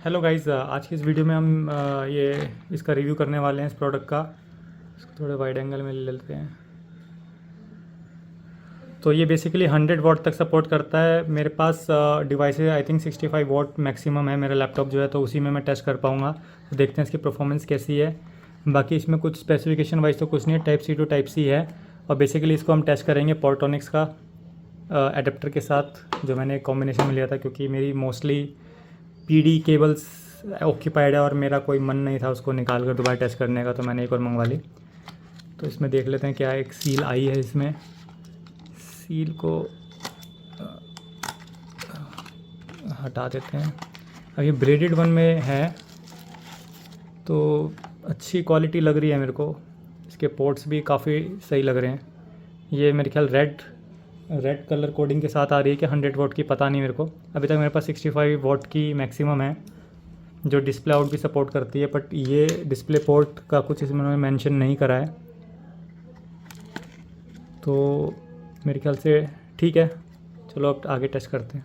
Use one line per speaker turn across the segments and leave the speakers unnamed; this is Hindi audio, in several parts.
हेलो गाइस, आज की इस वीडियो में हम ये इसका रिव्यू करने वाले हैं इस प्रोडक्ट का। इसको थोड़े वाइड एंगल में ले लेते हैं। तो ये बेसिकली 100 वॉट तक सपोर्ट करता है। मेरे पास device I think 65 watt maximum है मेरा लैपटॉप जो है, तो उसी में मैं टेस्ट कर पाऊँगा। तो देखते हैं इसकी परफॉर्मेंस कैसी है। बाकी इसमें कुछ स्पेसिफिकेशन वाइज तो कुछ नहीं है, type C to type C है। और बेसिकली इसको हम टेस्ट करेंगे पोर्टोनिक्स का एडेप्टर के साथ, जो मैंने कॉम्बिनेशन में लिया था, क्योंकि मेरी मोस्टली पीडी केबल्स ऑक्यूपाइड है और मेरा कोई मन नहीं था उसको निकाल कर दोबारा टेस्ट करने का, तो मैंने एक और मंगवा ली। तो इसमें देख लेते हैं क्या एक सील आई है। इसमें सील को हटा देते हैं। अब ये ब्रेडेड वन में है तो अच्छी क्वालिटी लग रही है मेरे को। इसके पोर्ट्स भी काफ़ी सही लग रहे हैं। ये मेरे ख्याल रेड कलर कोडिंग के साथ आ रही है कि 100 वॉट की, पता नहीं मेरे को। अभी तक मेरे पास 65 वॉट की मैक्सिमम है जो डिस्प्ले आउट भी सपोर्ट करती है, बट ये डिस्प्ले पोर्ट का कुछ इसमें उन्होंने मेंशन नहीं करा है, तो मेरे ख्याल से ठीक है। चलो अब आगे टेस्ट करते हैं।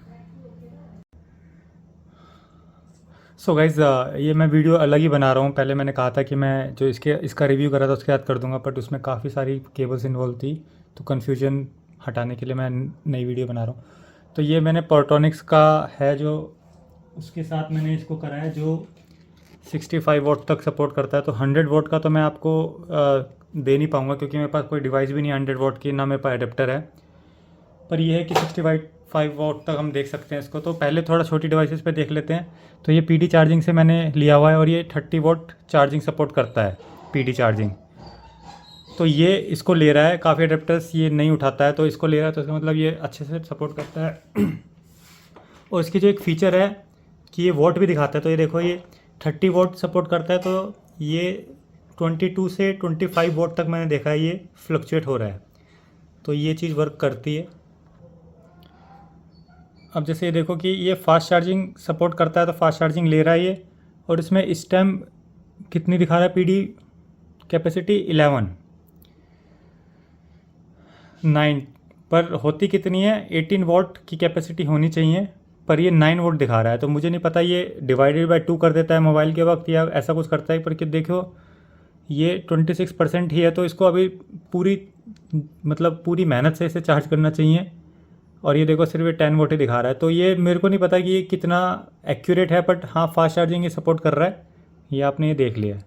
सो गाइज़, ये मैं वीडियो अलग ही बना रहा हूँ। पहले मैंने कहा था कि मैं जो इसका रिव्यू करा था उसके बाद कर दूंगा, बट उसमें काफ़ी सारी केबल्स इन्वॉल्व थी, तो कन्फ्यूजन हटाने के लिए मैं नई वीडियो बना रहा हूँ। तो ये मैंने पोर्टोनिक्स का है, जो उसके साथ मैंने इसको करा है, जो 65 वॉट तक सपोर्ट करता है। तो 100 वॉट का तो मैं आपको दे नहीं पाऊँगा, क्योंकि मेरे पास कोई डिवाइस भी नहीं है 100 वॉट की, ना मेरे पास एडेप्टर है। पर यह है कि 65 वॉट तक हम देख सकते हैं इसको। तो पहले थोड़ा छोटी डिवाइसेस पे देख लेते हैं। तो ये पीडी चार्जिंग से मैंने लिया हुआ है और ये 30 वॉट चार्जिंग सपोर्ट करता है, पीडी चार्जिंग। तो ये इसको ले रहा है, काफ़ी अडेप्टर्स ये नहीं उठाता है, तो इसको ले रहा है, तो इसका मतलब ये अच्छे से सपोर्ट करता है। और इसकी जो एक फ़ीचर है कि ये वॉट भी दिखाता है। तो ये देखो, ये 30 वॉट सपोर्ट करता है, तो ये 22 से 25 वॉट तक मैंने देखा है ये फ्लक्चुएट हो रहा है। तो ये चीज़ वर्क करती है। अब जैसे ये देखो कि ये फास्ट चार्जिंग सपोर्ट करता है, तो फास्ट चार्जिंग ले रहा है ये। और इसमें इस टाइम कितनी दिखा रहा है पीडी कैपेसिटी 9 पर होती कितनी है, 18 वॉट की कैपेसिटी होनी चाहिए, पर ये 9 वोट दिखा रहा है। तो मुझे नहीं पता ये डिवाइडेड बाय 2 कर देता है मोबाइल के वक्त या ऐसा कुछ करता है, पर कि देखो ये 26% ही है। तो इसको अभी पूरी मेहनत से इसे चार्ज करना चाहिए। और ये देखो सिर्फ ये 10 वोट ही दिखा रहा है। तो ये मेरे को नहीं पता कि ये कितना एक्यूरेट है, बट हाँ फास्ट चार्जिंग ये सपोर्ट कर रहा है, ये आपने ये देख लिया।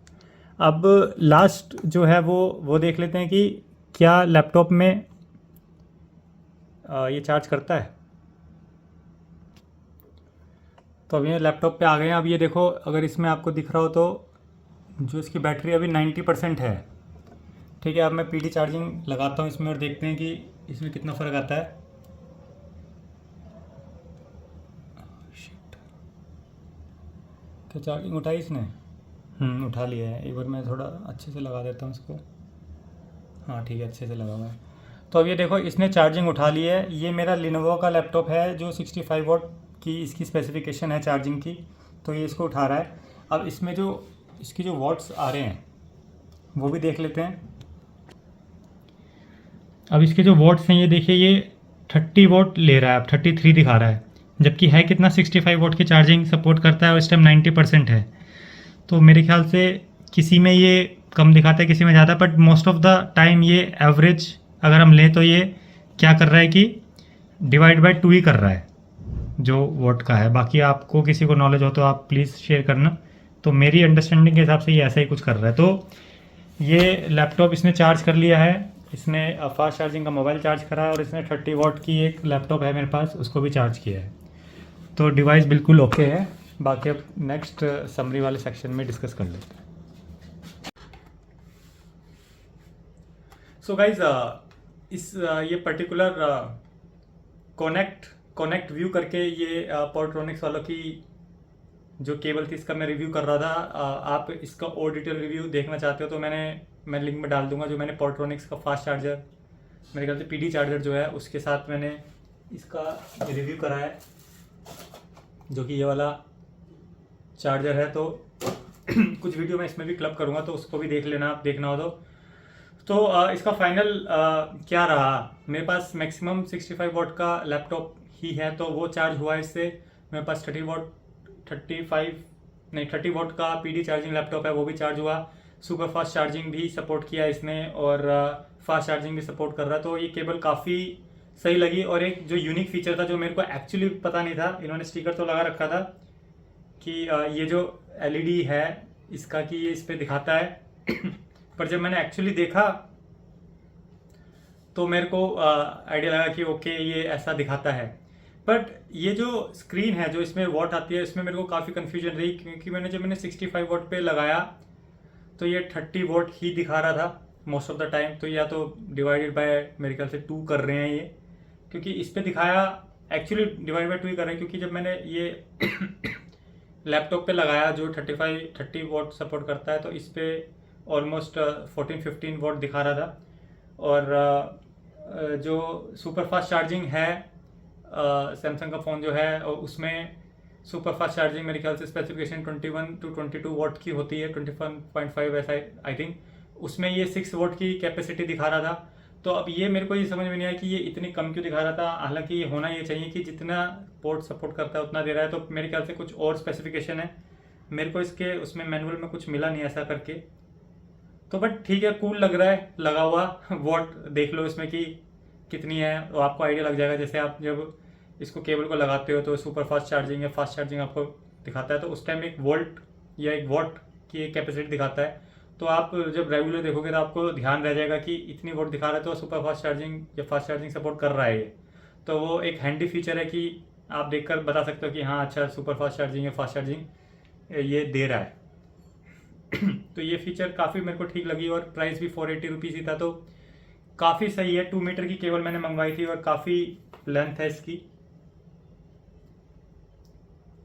अब लास्ट जो है वो देख लेते हैं कि क्या लैपटॉप में ये चार्ज करता है। तो अभी ये लैपटॉप पे आ गए हैं। अब ये देखो, अगर इसमें आपको दिख रहा हो तो जो इसकी बैटरी अभी 90% है। ठीक है, अब मैं पीडी चार्जिंग लगाता हूँ इसमें और देखते हैं कि इसमें कितना फ़र्क आता है। क्या चार्जिंग उठाई इसने? उठा लिया है। एक बार मैं थोड़ा अच्छे से लगा देता हूँ इसको। हाँ ठीक है, अच्छे से लगा हुआ है। तो अब ये देखो, इसने चार्जिंग उठा ली है। ये मेरा लिनोवो का लैपटॉप है जो 65 वॉट की इसकी स्पेसिफिकेशन है चार्जिंग की, तो ये इसको उठा रहा है। अब इसमें जो इसकी जो वॉट्स आ रहे हैं वो भी देख लेते हैं। अब इसके जो वॉट्स हैं ये देखिए, ये 30 वॉट ले रहा है, अब 33 दिखा रहा है, जबकि है कितना 65 वॉट की चार्जिंग सपोर्ट करता है और इस टाइम 90% है। तो मेरे ख्याल से किसी में ये कम दिखाता है, किसी में ज़्यादा, but most of the time ये एवरेज अगर हम लें तो ये क्या कर रहा है कि डिवाइड बाय 2 ही कर रहा है जो वोट का है। बाकी आपको किसी को नॉलेज हो तो आप प्लीज़ शेयर करना। तो मेरी अंडरस्टैंडिंग के हिसाब से ये ऐसा ही कुछ कर रहा है। तो ये लैपटॉप इसने चार्ज कर लिया है, इसने फास्ट चार्जिंग का मोबाइल चार्ज करा है, और इसने 30 वॉट की एक लैपटॉप है मेरे पास, उसको भी चार्ज किया है। तो डिवाइस बिल्कुल ओके है। बाकी अब नेक्स्ट समरी वाले सेक्शन में डिस्कस कर लेते हैं। सो गाइज, ये पर्टिकुलर कनेक्ट व्यू करके ये पोर्ट्रोनिक्स वालों की जो केबल थी इसका मैं रिव्यू कर रहा था। आप इसका और डिटेल रिव्यू देखना चाहते हो तो मैं लिंक में डाल दूंगा। जो मैंने पोर्ट्रोनिक्स का फास्ट चार्जर, मेरे ख्याल से पीडी चार्जर जो है उसके साथ मैंने इसका रिव्यू करा है, जो कि ये वाला चार्जर है। तो कुछ वीडियो मैं इसमें भी क्लब करूँगा, तो उसको भी देख लेना, आप देखना हो तो इसका फाइनल क्या रहा। मेरे पास मैक्सिमम 65 वॉट का लैपटॉप ही है, तो वो चार्ज हुआ इससे। मेरे पास 35 नहीं 30 वोट का PD चार्जिंग लैपटॉप है, वो भी चार्ज हुआ। सुपर फास्ट चार्जिंग भी सपोर्ट किया इसने और फास्ट चार्जिंग भी सपोर्ट कर रहा है। तो ये केबल काफ़ी सही लगी। और एक जो यूनिक फीचर था जो मेरे को एक्चुअली पता नहीं था, इन्होंने स्टिकर तो लगा रखा था कि ये जो LED है इसका कि ये इस पर दिखाता है पर जब मैंने एक्चुअली देखा तो मेरे को आइडिया लगा कि ओके ये ऐसा दिखाता है। बट ये जो स्क्रीन है जो इसमें वॉट आती है, इसमें मेरे को काफ़ी कन्फ्यूजन रही, क्योंकि जब मैंने 65 वॉट पे लगाया तो ये 30 वॉट ही दिखा रहा था मोस्ट ऑफ द टाइम। तो या तो डिवाइडेड बाय मेरे ख्याल से 2 कर रहे हैं ये, क्योंकि इस पे दिखाया एक्चुअली डिवाइड बाय 2 ही कर रहे हैं, क्योंकि जब मैंने ये लैपटॉप पे लगाया जो 30 वॉट सपोर्ट करता है, तो इस पे ऑलमोस्ट 14-15 वॉट दिखा रहा था। और जो सुपर फास्ट चार्जिंग है सैमसंग का फ़ोन जो है उसमें सुपर फास्ट चार्जिंग मेरे ख्याल से स्पेसिफिकेशन 21 to 22 वॉट की होती है, 21.5 ऐसा आई थिंक। उसमें ये 6 वॉट की कैपेसिटी दिखा रहा था। तो अब ये मेरे को ये समझ में नहीं आया कि ये इतनी कम क्यों दिखा रहा था। हालांकि ये होना ये चाहिए कि जितना पोर्ट सपोर्ट करता है उतना दे रहा है। तो मेरे ख्याल से कुछ और स्पेसिफिकेशन है, मेरे को इसके उसमें मैनुअल में कुछ मिला नहीं ऐसा करके। तो बट ठीक है, कूल लग रहा है लगा हुआ। वॉट देख लो इसमें कि कितनी है, तो आपको आइडिया लग जाएगा। जैसे आप जब इसको केबल को लगाते हो तो सुपर फास्ट चार्जिंग या फास्ट चार्जिंग आपको दिखाता है, तो उस टाइम 1 वोल्ट या 1 वॉट की एक कैपेसिटी दिखाता है। तो आप जब रेगुलर देखोगे तो आपको ध्यान रह जाएगा कि इतनी वोट दिखा रहा है तो सुपर फास्ट चार्जिंग या फास्ट चार्जिंग सपोर्ट कर रहा है ये। तो वो एक हैंडी फीचर है कि आप देखकर बता सकते हो कि हाँ अच्छा सुपर फास्ट चार्जिंग या फास्ट चार्जिंग ये दे रहा है। तो ये फीचर काफ़ी मेरे को ठीक लगी। और प्राइस भी 480 रुपीज़ ही था, तो काफ़ी सही है। 2 मीटर की केबल मैंने मंगवाई थी और काफ़ी लेंथ है इसकी,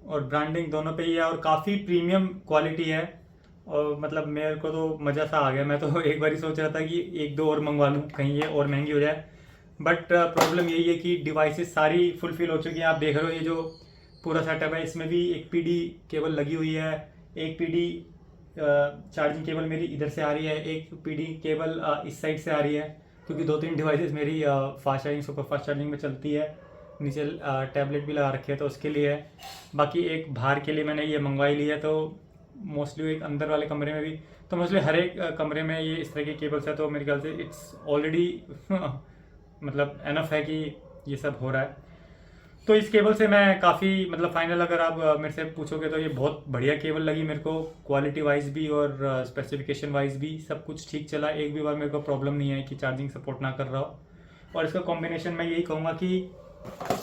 और ब्रांडिंग दोनों पे ही है और काफ़ी प्रीमियम क्वालिटी है। और मतलब मेरे को तो मज़ा सा आ गया। मैं तो एक बार ही सोच रहा था कि 1-2 और मंगवा लूँ, कहीं ये और महंगी हो जाए। बट प्रॉब्लम यही है कि डिवाइसेस सारी फुलफिल हो चुकी हैं। आप देख रहे हो ये जो पूरा सेटअप है, इसमें भी एक PD केबल लगी हुई है, एक PD चार्जिंग केबल मेरी इधर से आ रही है, एक PD केबल इस साइड से आ रही है, क्योंकि 2-3 डिवाइसेस मेरी fast charging super fast charging में चलती है। नीचे टैबलेट भी लगा रखी है तो उसके लिए है। बाकी एक बाहर के लिए मैंने ये मंगवाई ली है। तो मोस्टली एक अंदर वाले कमरे में भी, तो मोस्टली हर एक कमरे में ये इस तरह की केबल्स है। तो मेरे ख्याल से इट्स ऑलरेडी मतलब एनफ है कि ये सब हो रहा है। तो इस केबल से मैं काफ़ी मतलब फाइनल अगर आप मेरे से पूछोगे तो ये बहुत बढ़िया केबल लगी मेरे को। क्वालिटी वाइज भी और स्पेसिफिकेशन वाइज भी सब कुछ ठीक चला। एक भी बार मेरे को प्रॉब्लम नहीं है कि चार्जिंग सपोर्ट ना कर रहा हो। और इसका कॉम्बिनेशन मैं यही कहूँगा कि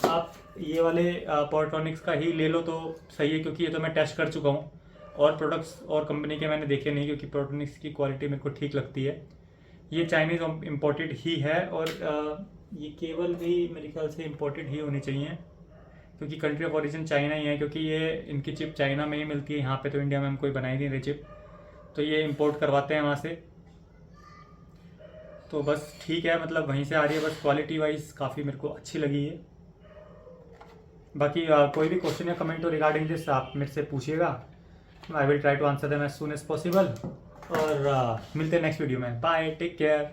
आप ये वाले पॉरट्रॉनिक्स का ही ले लो तो सही है, क्योंकि ये तो मैं टेस्ट कर चुका हूँ। और प्रोडक्ट्स और कंपनी के मैंने देखे नहीं, क्योंकि पॉरट्रॉनिक्स की क्वालिटी मेरे को ठीक लगती है। ये चाइनीज़ इम्पोर्टेड ही है और ये केबल भी मेरे ख्याल से इम्पोर्टेड ही होनी चाहिए, क्योंकि कंट्री ऑफ ओरिजिन चाइना ही है। क्योंकि ये इनकी चिप चाइना में ही मिलती है, यहाँ पे तो इंडिया में हम कोई बनाई नहीं रही चिप, तो ये इंपोर्ट करवाते हैं वहाँ से। तो बस ठीक है, मतलब वहीं से आ रही है। बस क्वालिटी वाइज काफ़ी मेरे को अच्छी लगी है। बाकी कोई भी क्वेश्चन या कमेंट हो रिगार्डिंग दिस आप मेरे से पूछिएगा, I will try to answer them as soon as possible. और मिलते हैं नेक्स्ट वीडियो में। Bye, take care.